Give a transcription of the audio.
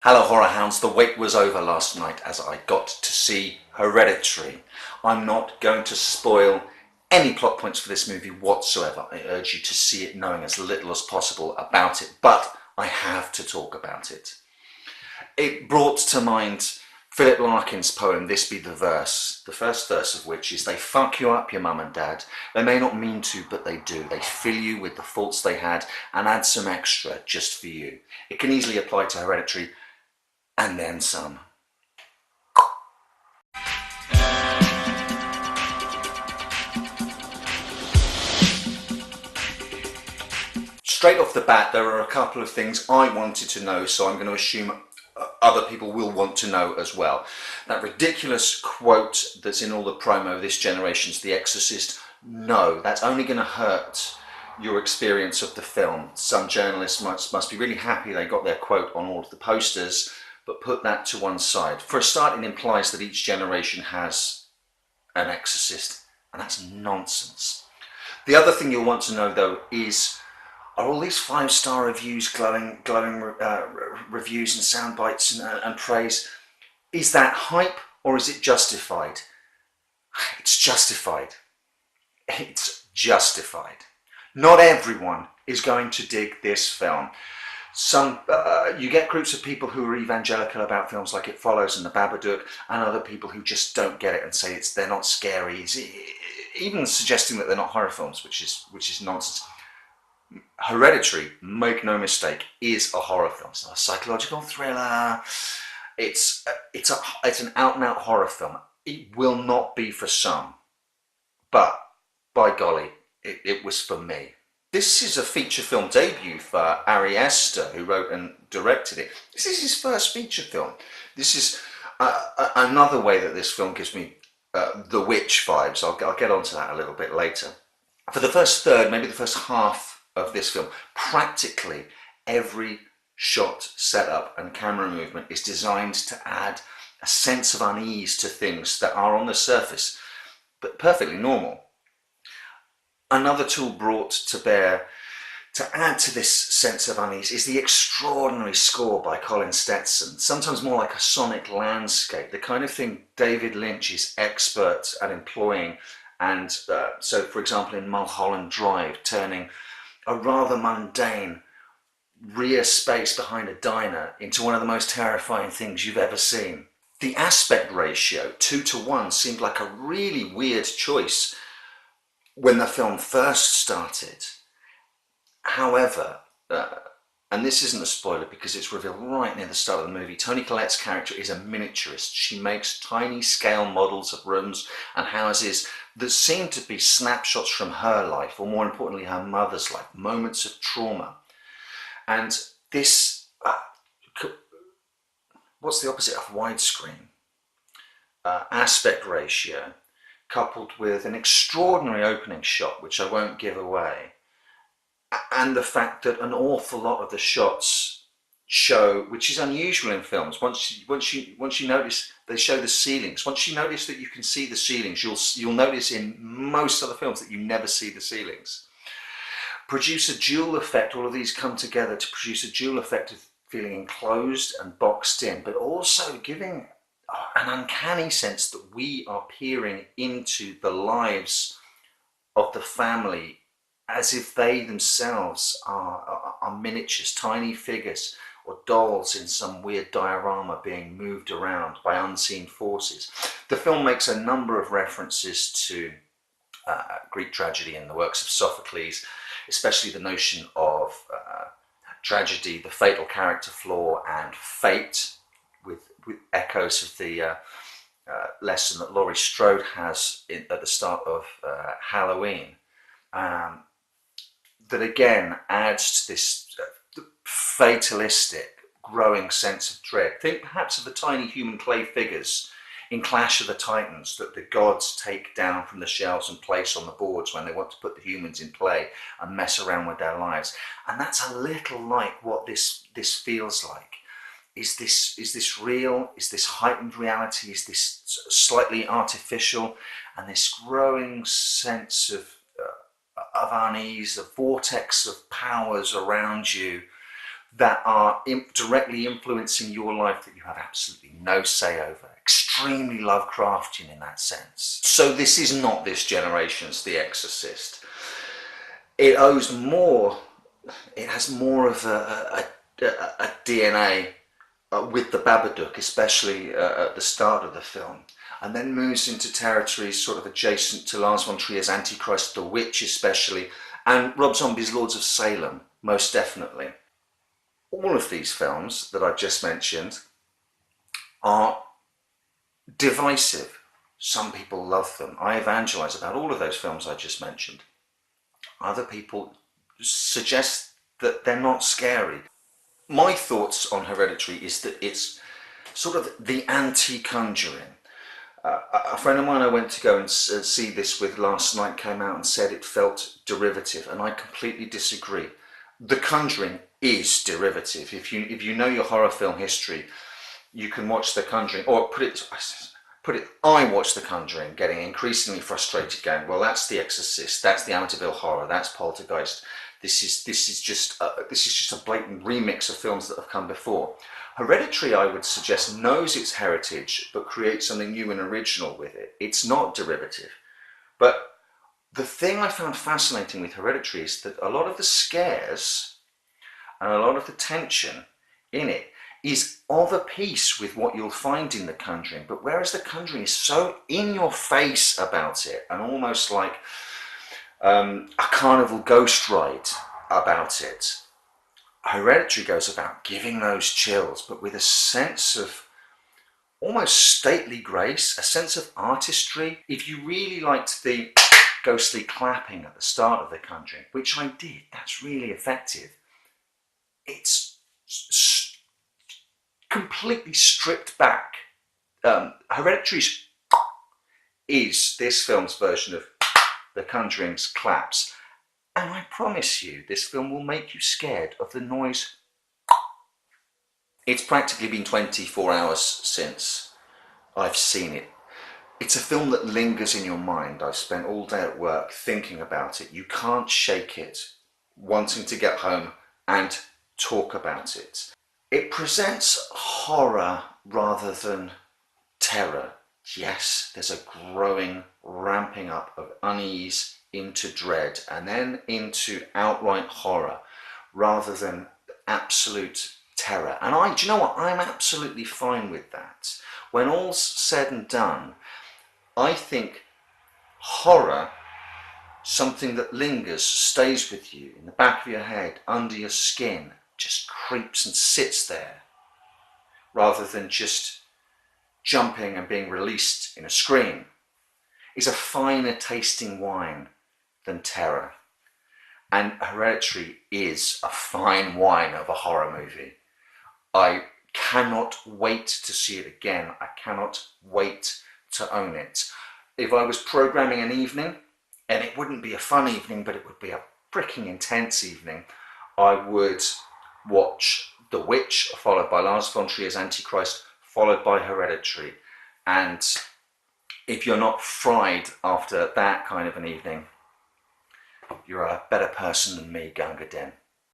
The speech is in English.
Hello horror hounds, the wait was over last night as I got to see Hereditary. I'm not going to spoil any plot points for this movie whatsoever. I urge you to see it knowing as little as possible about it, but I have to talk about it. It brought to mind Philip Larkin's poem, This Be the Verse, the first verse of which is, they fuck you up, your mum and dad. They may not mean to, but they do. They fill you with the faults they had and add some extra just for you. It can easily apply to Hereditary and then some. Straight off the bat, there are a couple of things I wanted to know, so I'm going to assume other people will want to know as well. That ridiculous quote that's in all the promo, this generation's The Exorcist, no, that's only going to hurt your experience of the film. Some journalists must be really happy they got their quote on all of the posters, but put that to one side. For a start, it implies that each generation has an exorcist, and that's nonsense. The other thing you'll want to know, though, is, are all these five-star reviews, glowing reviews and sound bites and praise, is that hype or is it justified? It's justified. It's justified. Not everyone is going to dig this film. You get groups of people who are evangelical about films like It Follows and The Babadook, and other people who just don't get it and say they're not scary, even suggesting that they're not horror films, which is nonsense. Hereditary, make no mistake, is a horror film. It's not a psychological thriller. It's an out-and-out horror film. It will not be for some, but by golly, it was for me. This is a feature film debut for Ari Aster, who wrote and directed it. This is his first feature film. This is another way that this film gives me The Witch vibes. I'll get onto that a little bit later. For the first third, maybe the first half of this film, practically every shot, setup and camera movement is designed to add a sense of unease to things that are on the surface, but perfectly normal. Another tool brought to bear to add to this sense of unease is the extraordinary score by Colin Stetson, sometimes more like a sonic landscape, the kind of thing David Lynch is expert at employing. And so, for example, in Mulholland Drive, turning a rather mundane rear space behind a diner into one of the most terrifying things you've ever seen. The aspect ratio, 2:1, seemed like a really weird choice when the film first started. However, and this isn't a spoiler because it's revealed right near the start of the movie, Toni Collette's character is a miniaturist. She makes tiny scale models of rooms and houses that seem to be snapshots from her life, or more importantly her mother's life, moments of trauma. And this, what's the opposite of widescreen? Aspect ratio, coupled with an extraordinary opening shot, which I won't give away, and the fact that an awful lot of the shots show, which is unusual in films, once you notice they show the ceilings. Once you notice that you can see the ceilings, you'll notice in most other films that you never see the ceilings. Produce a dual effect. All of these come together to produce a dual effect of feeling enclosed and boxed in, but also giving an uncanny sense that we are peering into the lives of the family as if they themselves are miniatures, tiny figures or dolls in some weird diorama being moved around by unseen forces. The film makes a number of references to Greek tragedy and the works of Sophocles, especially the notion of tragedy, the fatal character flaw, and fate, with echoes of the lesson that Laurie Strode has at the start of Halloween. That again adds to this fatalistic, growing sense of dread. Think perhaps of the tiny human clay figures in Clash of the Titans that the gods take down from the shelves and place on the boards when they want to put the humans in play and mess around with their lives. And that's a little like what this feels like. Is this real? Is this heightened reality? Is this slightly artificial? And this growing sense of unease, a vortex of powers around you that are directly influencing your life that you have absolutely no say over. Extremely Lovecraftian in that sense. So this is not this generation's The Exorcist. It owes more, it has more of a DNA with the Babadook, especially at the start of the film, and then moves into territories sort of adjacent to Lars von Trier's Antichrist, The Witch especially, and Rob Zombie's Lords of Salem, most definitely. All of these films that I've just mentioned are divisive. Some people love them. I evangelize about all of those films I just mentioned. Other people suggest that they're not scary. My thoughts on Hereditary is that it's sort of the Anti Conjuring. A friend of mine I went to go and see this with last night came out and said it felt derivative, and I completely disagree. The Conjuring is derivative. If you know your horror film history, you can watch The Conjuring, or I watched The Conjuring, getting increasingly frustrated, going, well, that's The Exorcist, that's the Amityville Horror, that's Poltergeist. This is just a blatant remix of films that have come before. Hereditary, I would suggest, knows its heritage, but creates something new and original with it. It's not derivative. But the thing I found fascinating with Hereditary is that a lot of the scares and a lot of the tension in it is of a piece with what you'll find in The Conjuring. But whereas The Conjuring is so in your face about it, and almost like a carnival ghost ride about it, Hereditary goes about giving those chills, but with a sense of almost stately grace, a sense of artistry. If you really liked the ghostly clapping at the start of The Conjuring, which I did, that's really effective, it's completely stripped back. Hereditary is this film's version of The Conjuring's claps. And I promise you, this film will make you scared of the noise. It's practically been 24 hours since I've seen it. It's a film that lingers in your mind. I've spent all day at work thinking about it. You can't shake it, wanting to get home and talk about it. It presents horror rather than terror. Yes, there's a growing ramping up of unease into dread and then into outright horror rather than absolute terror. And do you know what? I'm absolutely fine with that. When all's said and done, I think horror, something that lingers, stays with you in the back of your head, under your skin, just creeps and sits there rather than just jumping and being released in a scream, is a finer tasting wine than terror. And Hereditary is a fine wine of a horror movie. I cannot wait to see it again. I cannot wait to own it. If I was programming an evening, and it wouldn't be a fun evening, but it would be a freaking intense evening, I would watch The Witch, followed by Lars von Trier's Antichrist, followed by Hereditary. And if you're not fried after that kind of an evening, you're a better person than me, Gunga Den.